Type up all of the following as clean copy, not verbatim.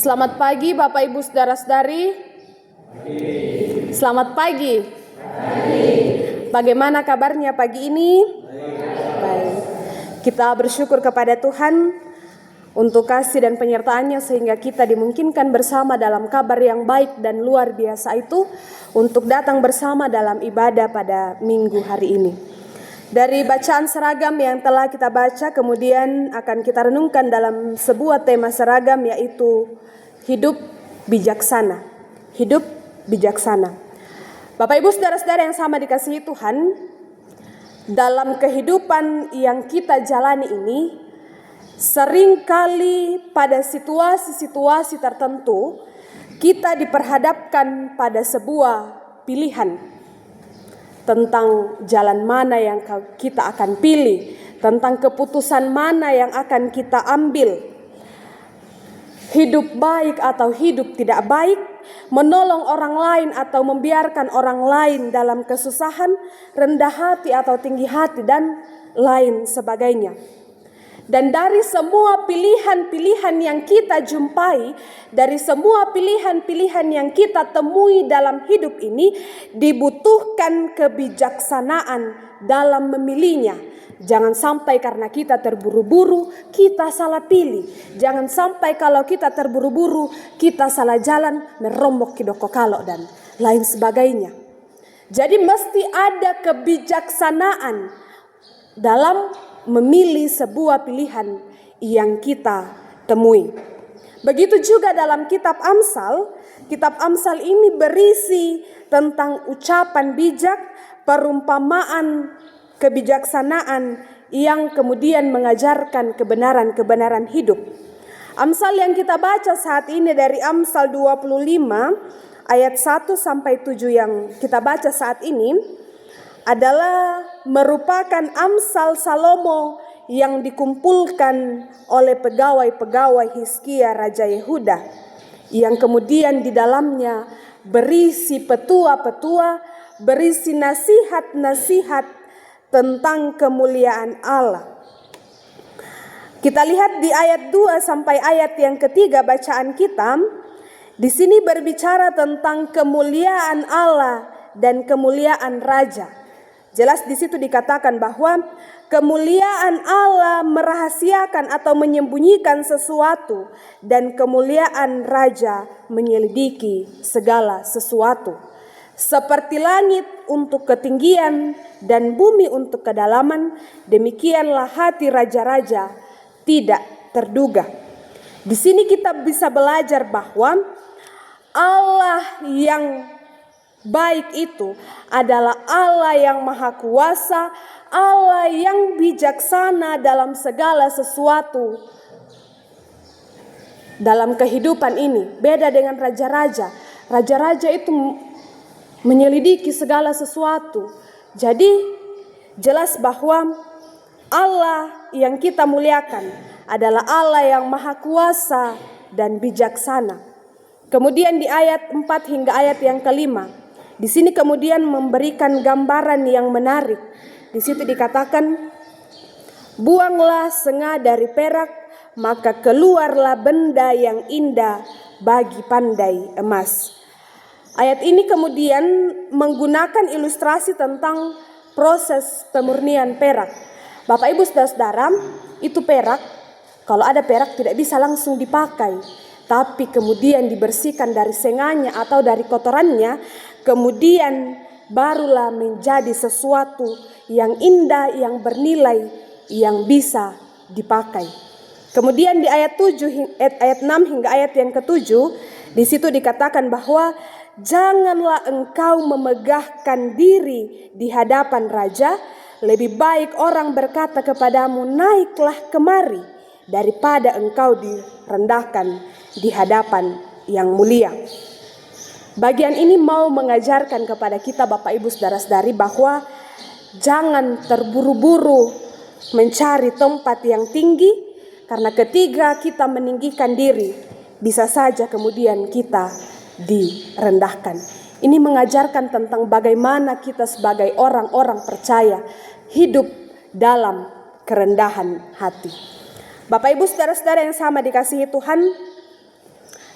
Selamat pagi Bapak Ibu Saudara-saudari. Selamat pagi. Bagaimana kabarnya pagi ini? Baik. Kita bersyukur kepada Tuhan untuk kasih dan penyertaannya sehingga kita dimungkinkan bersama dalam kabar yang baik dan luar biasa itu untuk datang bersama dalam ibadah pada minggu hari ini. Dari bacaan seragam yang telah kita baca, kemudian akan kita renungkan dalam sebuah tema seragam, yaitu hidup bijaksana. Hidup bijaksana. Bapak Ibu Saudara-saudara yang sama dikasihi Tuhan, dalam kehidupan yang kita jalani ini, seringkali pada situasi-situasi tertentu, kita diperhadapkan pada sebuah pilihan tentang jalan mana yang kita akan pilih, tentang keputusan mana yang akan kita ambil. Hidup baik atau hidup tidak baik, menolong orang lain atau membiarkan orang lain dalam kesusahan, rendah hati atau tinggi hati, dan lain sebagainya. Dan dari semua pilihan-pilihan yang kita jumpai, dari semua pilihan-pilihan yang kita temui dalam hidup ini, dibutuhkan kebijaksanaan dalam memilihnya. Jangan sampai karena kita terburu-buru, kita salah pilih. Jangan sampai kalau kita terburu-buru, kita salah jalan, merombok kidoko kalo, dan lain sebagainya. Jadi mesti ada kebijaksanaan dalam memilih sebuah pilihan yang kita temui. Begitu juga dalam kitab Amsal. Kitab Amsal ini berisi tentang ucapan bijak, perumpamaan kebijaksanaan yang kemudian mengajarkan kebenaran-kebenaran hidup. Amsal yang kita baca saat ini dari Amsal 25 ayat 1 sampai 7 yang kita baca saat ini adalah merupakan Amsal Salomo yang dikumpulkan oleh pegawai-pegawai Hizkia Raja Yehuda, yang kemudian di dalamnya berisi petua-petua, berisi nasihat-nasihat tentang kemuliaan Allah. Kita lihat di ayat 2 sampai ayat yang ketiga bacaan kita. Di sini berbicara tentang kemuliaan Allah dan kemuliaan Raja. Jelas di situ dikatakan bahwa kemuliaan Allah merahasiakan atau menyembunyikan sesuatu, dan kemuliaan Raja menyelidiki segala sesuatu. Seperti langit untuk ketinggian dan bumi untuk kedalaman, demikianlah hati raja-raja tidak terduga. Di sini kita bisa belajar bahwa Allah yang baik itu adalah Allah yang maha kuasa, Allah yang bijaksana dalam segala sesuatu dalam kehidupan ini. Beda dengan raja-raja. Raja-raja itu menyelidiki segala sesuatu. Jadi jelas bahwa Allah yang kita muliakan adalah Allah yang maha kuasa dan bijaksana. Kemudian di ayat 4 hingga ayat yang kelima, di sini kemudian memberikan gambaran yang menarik. Di situ dikatakan, buanglah senga dari perak, maka keluarlah benda yang indah bagi pandai emas. Ayat ini kemudian menggunakan ilustrasi tentang proses pemurnian perak. Bapak Ibu Saudara-saudara, itu perak, kalau ada perak tidak bisa langsung dipakai, tapi kemudian dibersihkan dari senganya atau dari kotorannya, kemudian barulah menjadi sesuatu yang indah, yang bernilai, yang bisa dipakai. Kemudian di ayat 6 hingga ayat yang ke-7, di situ dikatakan bahwa janganlah engkau memegahkan diri di hadapan raja, lebih baik orang berkata kepadamu, naiklah kemari, daripada engkau direndahkan di hadapan yang mulia. Bagian ini mau mengajarkan kepada kita Bapak Ibu Saudara-saudari bahwa jangan terburu-buru mencari tempat yang tinggi, karena ketika kita meninggikan diri, bisa saja kemudian kita direndahkan. Ini mengajarkan tentang bagaimana kita sebagai orang-orang percaya hidup dalam kerendahan hati. Bapak Ibu Saudara-saudara yang sama dikasihi Tuhan,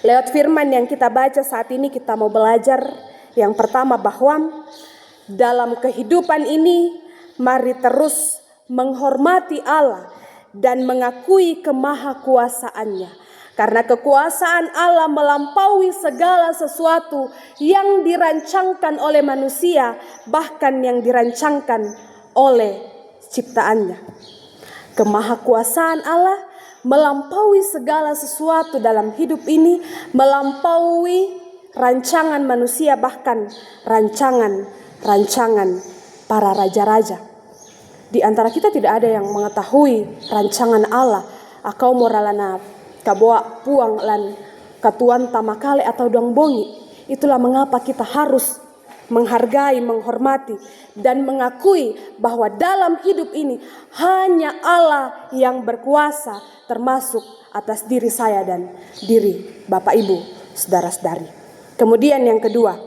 Lewat firman yang kita baca saat ini, kita mau belajar yang pertama bahwa dalam kehidupan ini mari terus menghormati Allah dan mengakui kemahakuasaannya. Karena kekuasaan Allah melampaui segala sesuatu yang dirancangkan oleh manusia, bahkan yang dirancangkan oleh ciptaannya. Kemahakuasaan Allah melampaui segala sesuatu dalam hidup ini, melampaui rancangan manusia, bahkan rancangan para raja-raja. Di antara kita tidak ada yang mengetahui rancangan Allah. Akau moralana kaboa puang lan katuan tamakale atau dong bongi. Itulah mengapa kita harus menghargai, menghormati, dan mengakui bahwa dalam hidup ini hanya Allah yang berkuasa, termasuk atas diri saya dan diri Bapak Ibu, saudara-saudari. Kemudian yang kedua,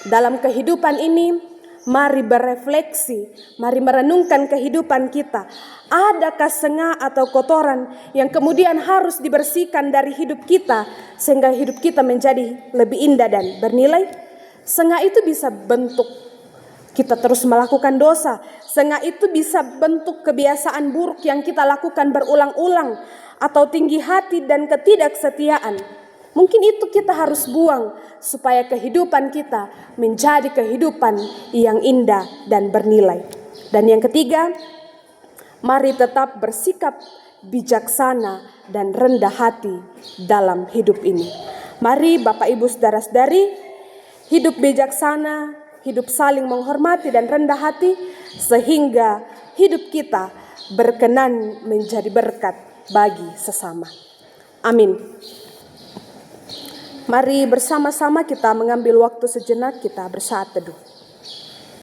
dalam kehidupan ini mari berefleksi, mari merenungkan kehidupan kita. Adakah sengah atau kotoran yang kemudian harus dibersihkan dari hidup kita sehingga hidup kita menjadi lebih indah dan bernilai? Sengah itu bisa bentuk kita terus melakukan dosa. Sengah itu bisa bentuk kebiasaan buruk yang kita lakukan berulang-ulang, atau tinggi hati dan ketidaksetiaan. Mungkin itu kita harus buang supaya kehidupan kita menjadi kehidupan yang indah dan bernilai. Dan yang ketiga, mari tetap bersikap bijaksana dan rendah hati dalam hidup ini. Mari Bapak Ibu saudara-saudari, hidup bijaksana, hidup saling menghormati dan rendah hati, sehingga hidup kita berkenan menjadi berkat bagi sesama. Amin. Mari bersama-sama kita mengambil waktu sejenak, kita bersaat teduh.